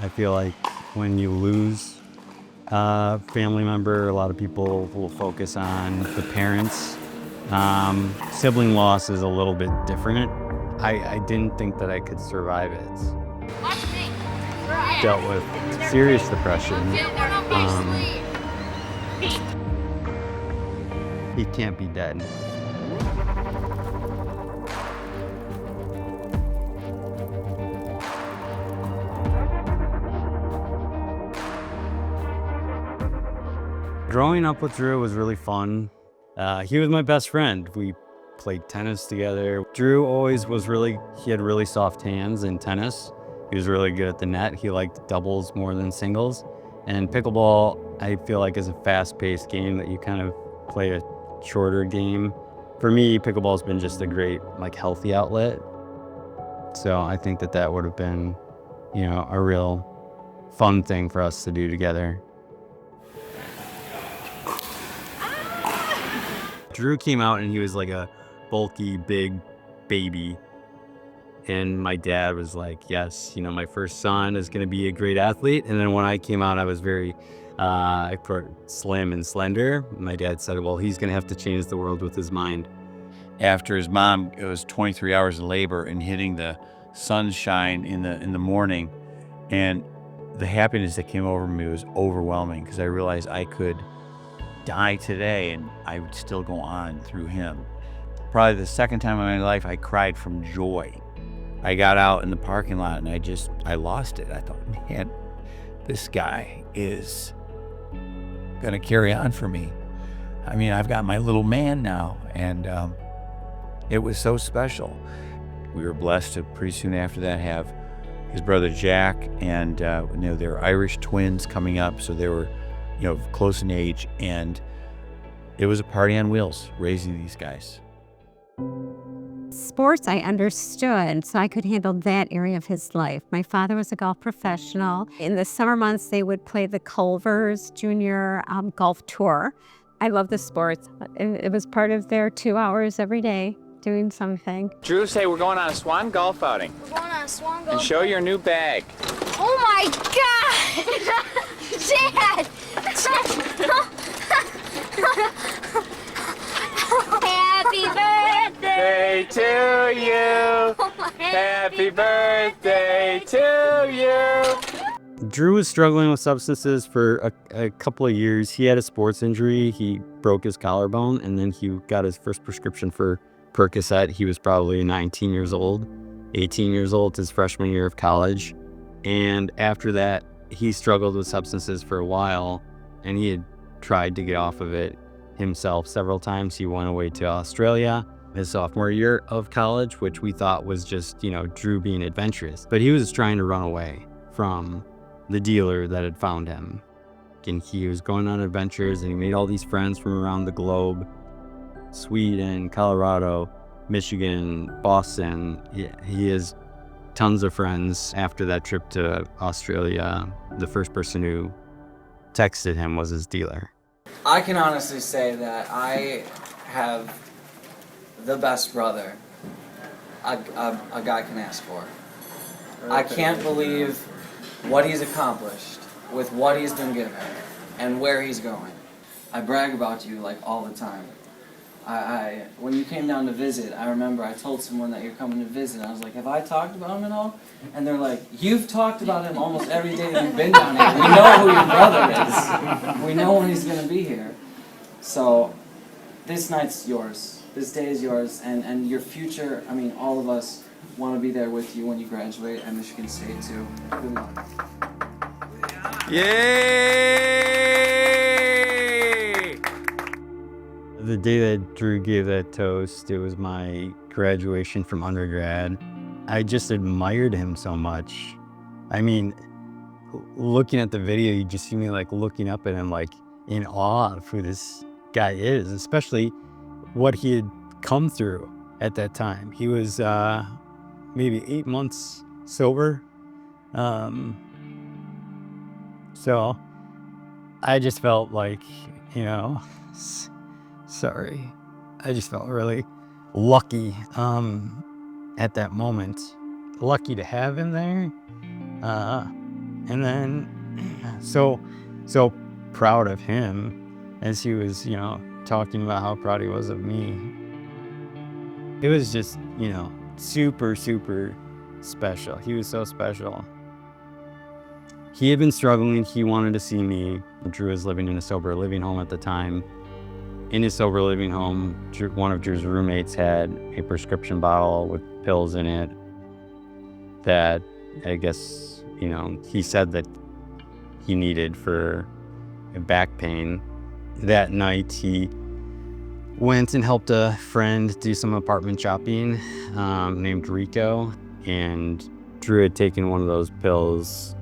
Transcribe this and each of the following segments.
I feel like when you lose a family member, a lot of people will focus on the parents. Sibling loss is a little bit different. I didn't think that I could survive it. Dealt with serious depression. He can't be dead. Growing up with Drew was really fun. He was my best friend. We played tennis together. Drew always was he had really soft hands in tennis. He was really good at the net. He liked doubles more than singles. And pickleball, I feel like, is a fast-paced game that you kind of play a shorter game. For me, pickleball's been just a great, healthy outlet. So I think that would have been, a real fun thing for us to do together. Drew came out and he was like a bulky, big baby. And my dad was like, yes, my first son is going to be a great athlete. And then when I came out, I was very slim and slender. My dad said, well, he's going to have to change the world with his mind. After his mom, it was 23 hours of labor and hitting the sunshine in the morning. And the happiness that came over me was overwhelming because I realized I could die today and I would still go on through him. Probably the second time in my life I cried from joy. I got out in the parking lot and I lost it. I thought, man, this guy is gonna carry on for me. I mean, I've got my little man now, and it was so special. We were blessed to pretty soon after that have his brother Jack, and they're Irish twins coming up, so they were close in age, and it was a party on wheels raising these guys. Sports I understood, so I could handle that area of his life. My father was a golf professional. In the summer months, they would play the Culver's Junior Golf Tour. I love the sports. It was part of their 2 hours every day doing something. Drew, say we're going on a Swan golf outing. We're going on a Swan golf And show your new bag. Oh my God! Dad! Happy birthday to you. Happy birthday to you. Drew was struggling with substances for a couple of years. He had a sports injury. He broke his collarbone, and then he got his first prescription for Percocet. He was probably 19 years old, 18 years old, his freshman year of college. And after that, he struggled with substances for a while, and he had tried to get off of it himself several times. He went away to Australia his sophomore year of college, which we thought was just, Drew being adventurous. But he was trying to run away from the dealer that had found him. And he was going on adventures, and he made all these friends from around the globe. Sweden, Colorado, Michigan, Boston. He has tons of friends. After that trip to Australia, the first person who texted him was his dealer. I can honestly say that I have the best brother a guy can ask for. I can't believe what he's accomplished with what he's been given and where he's going. I brag about you all the time. When you came down to visit, I remember I told someone that you're coming to visit. I was like, have I talked about him at all? And they're like, you've talked about him almost every day that you've been down here. We know who your brother is. We know when he's going to be here. So this night's yours. This day is yours. And your future, all of us want to be there with you when you graduate at Michigan State too. Good luck. Yay! The day that Drew gave that toast, it was my graduation from undergrad. I just admired him so much. Looking at the video, you just see me looking up at him in awe of who this guy is, especially what he had come through at that time. He was maybe 8 months sober. So I just felt sorry. I just felt really lucky at that moment. Lucky to have him there. And then, so proud of him as he was, talking about how proud he was of me. It was just, super, super special. He was so special. He had been struggling. He wanted to see me. Drew was living in a sober living home at the time. In his sober living home, one of Drew's roommates had a prescription bottle with pills in it that I guess, he said that he needed for back pain. That night, he went and helped a friend do some apartment shopping named Rico, and Drew had taken one of those pills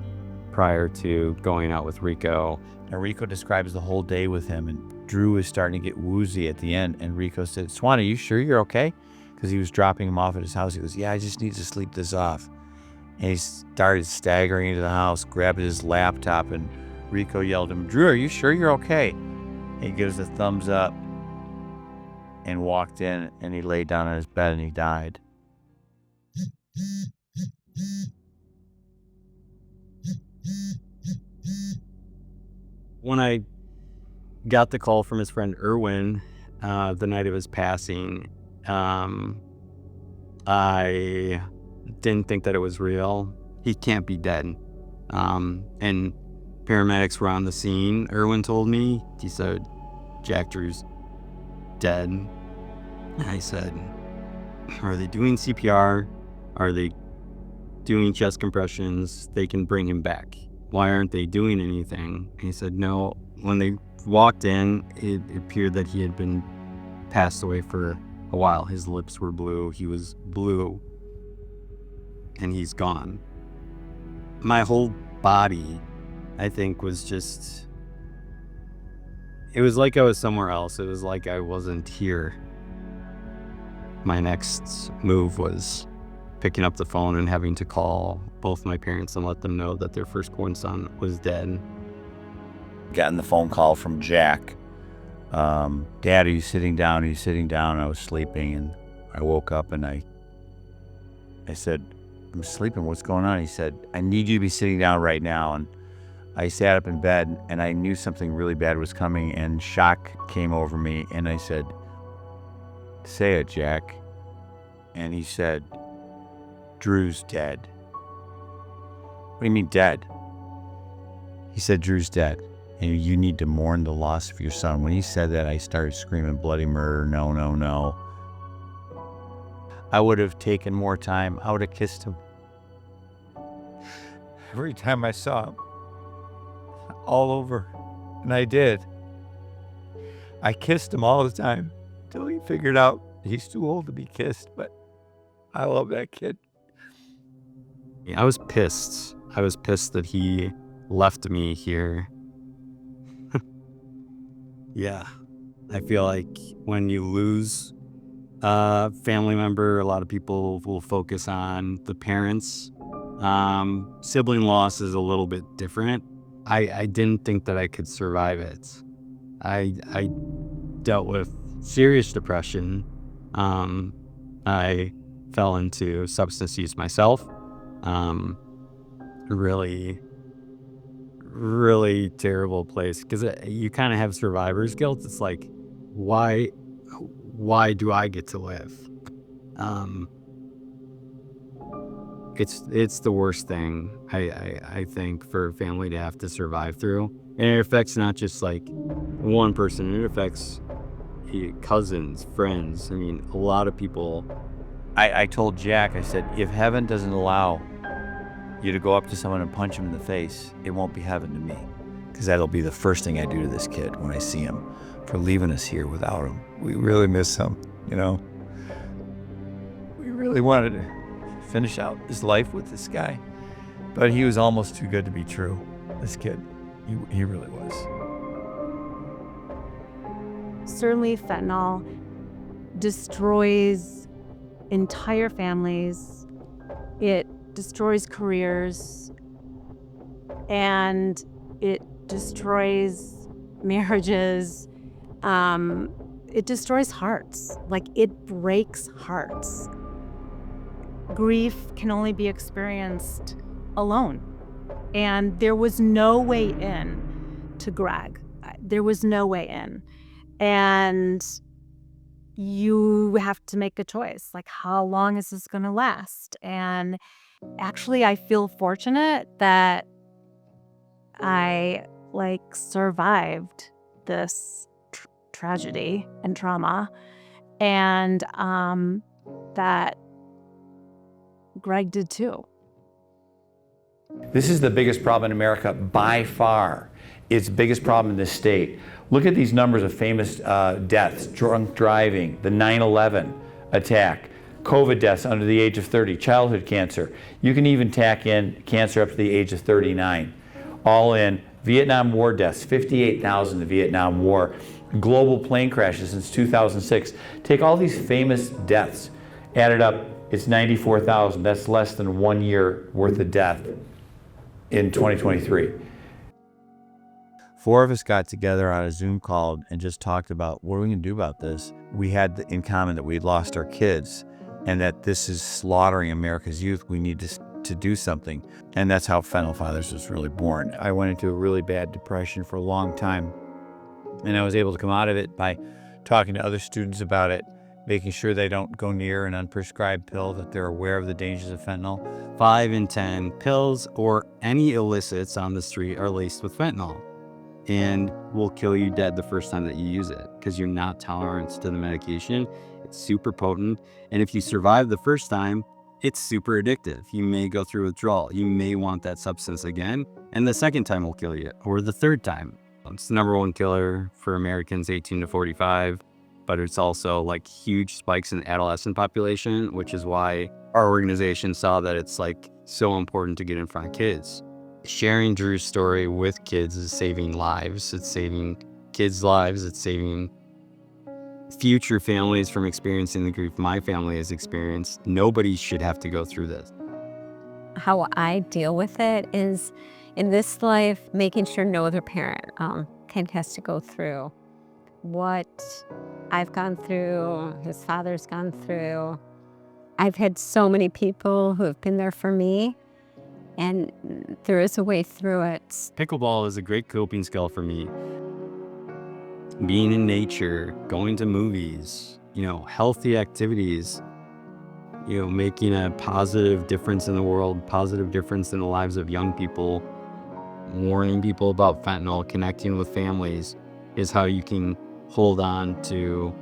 prior to going out with Rico. And Rico describes the whole day with him, and Drew was starting to get woozy at the end, and Rico said, "Swan, are you sure you're okay?" Because he was dropping him off at his house. He goes, "Yeah, I just need to sleep this off." And he started staggering into the house, grabbed his laptop, and Rico yelled at him, "Drew, are you sure you're okay?" And he gives a thumbs up and walked in, and he laid down on his bed and he died. When I got the call from his friend Erwin the night of his passing, I didn't think that it was real. He can't be dead. And paramedics were on the scene. Erwin told me, he said, "Jack Drew's dead." And I said, "Are they doing CPR? Are they doing chest compressions? They can bring him back. Why aren't they doing anything?" And he said, "No." When they walked in, it appeared that he had been passed away for a while. His lips were blue. He was blue. And he's gone. My whole body, I think, was just... It was like I was somewhere else. It was like I wasn't here. My next move was picking up the phone and having to call both my parents and let them know that their firstborn son was dead. Gotten the phone call from Jack. "Dad, are you sitting down? Are you sitting down?" I was sleeping, and I woke up and I said, "I'm sleeping. What's going on?" He said, "I need you to be sitting down right now." And I sat up in bed, and I knew something really bad was coming, and shock came over me, and I said, "Say it, Jack." And he said, "Drew's dead." "What do you mean dead?" He said, "Drew's dead, and you need to mourn the loss of your son." When he said that, I started screaming bloody murder, no, no, no. I would have taken more time. I would have kissed him. Every time I saw him, all over, and I did. I kissed him all the time until he figured out he's too old to be kissed, but I love that kid. I was pissed. I was pissed that he left me here. Yeah. I feel like when you lose a family member, a lot of people will focus on the parents. Sibling loss is a little bit different. I didn't think that I could survive it. I dealt with serious depression. I fell into substance use myself. Really, really terrible place, because you kind of have survivor's guilt. It's like, why do I get to live? It's the worst thing I think for a family to have to survive through, and it affects not just like one person. It affects cousins, friends. I mean, a lot of people. I told Jack, I said, if heaven doesn't allow you to go up to someone and punch him in the face, it won't be heaven to me, because that'll be the first thing I do to this kid when I see him, for leaving us here without him. We really miss him, We really wanted to finish out his life with this guy, but he was almost too good to be true. This kid, he really was. Certainly fentanyl destroys entire families. It destroys careers, and it destroys marriages. It destroys hearts. Like, it breaks hearts. Grief can only be experienced alone. And there was no way in to Greg. There was no way in. And you have to make a choice. Like, how long is this going to last? And actually, I feel fortunate that I survived this tragedy and trauma, and that Greg did too. This is the biggest problem in America by far. It's the biggest problem in this state. Look at these numbers of famous deaths: drunk driving, the 9/11 attack, COVID deaths under the age of 30, childhood cancer. You can even tack in cancer up to the age of 39. All in. Vietnam War deaths, 58,000 in the Vietnam War. Global plane crashes since 2006. Take all these famous deaths, add it up, it's 94,000. That's less than 1 year worth of death in 2023. 4 of us got together on a Zoom call and just talked about what are we going to do about this. We had in common that we'd lost our kids and that this is slaughtering America's youth. We need to do something. And that's how Fentanyl Fathers was really born. I went into a really bad depression for a long time, and I was able to come out of it by talking to other students about it, making sure they don't go near an unprescribed pill, that they're aware of the dangers of fentanyl. 5 in 10 pills or any illicits on the street are laced with fentanyl and will kill you dead the first time that you use it because you're not tolerant to the medication. It's super potent. And if you survive the first time, it's super addictive. You may go through withdrawal. You may want that substance again. And the second time will kill you, or the third time. It's the #1 killer for Americans 18 to 45. But it's also huge spikes in the adolescent population, which is why our organization saw that it's so important to get in front of kids. Sharing Drew's story with kids is saving lives. It's saving kids' lives. It's saving future families from experiencing the grief my family has experienced. Nobody should have to go through this. How I deal with it is, in this life, making sure no other parent has to go through what I've gone through, his father's gone through. I've had so many people who have been there for me, and there is a way through it. Pickleball is a great coping skill for me. Being in nature, going to movies, healthy activities, making a positive difference in the world, positive difference in the lives of young people, warning people about fentanyl, connecting with families is how you can hold on to,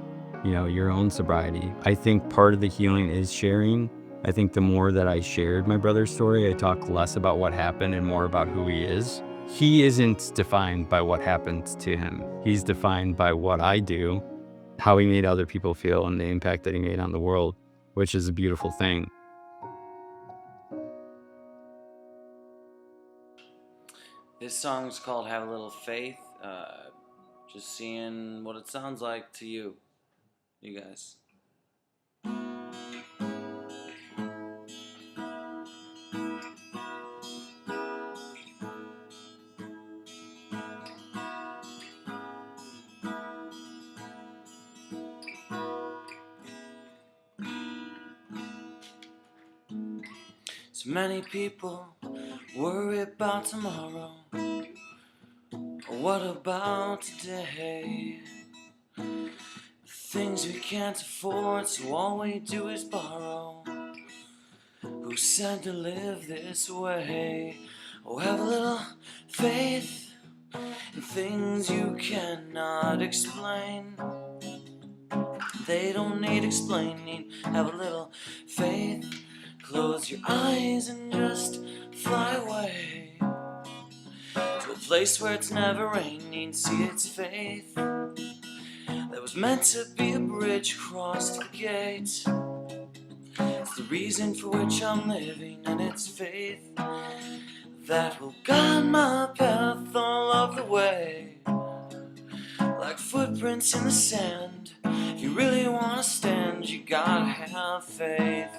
your own sobriety. I think part of the healing is sharing. I think the more that I shared my brother's story, I talk less about what happened and more about who he is. He isn't defined by what happened to him. He's defined by what I do, how he made other people feel, and the impact that he made on the world, which is a beautiful thing. This song's called Have a Little Faith. Just seeing what it sounds like to you guys. So many people worry about tomorrow. What about today? Things we can't afford, so all we do is borrow. Who said to live this way? Oh, have a little faith in things you cannot explain. They don't need explaining. Have a little faith. Close your eyes and just fly away to a place where it's never raining. See, it's faith that was meant to be a bridge across the gate. It's the reason for which I'm living, and it's faith that will guide my path all of the way. Like footprints in the sand, if you really want to stand, you gotta have faith.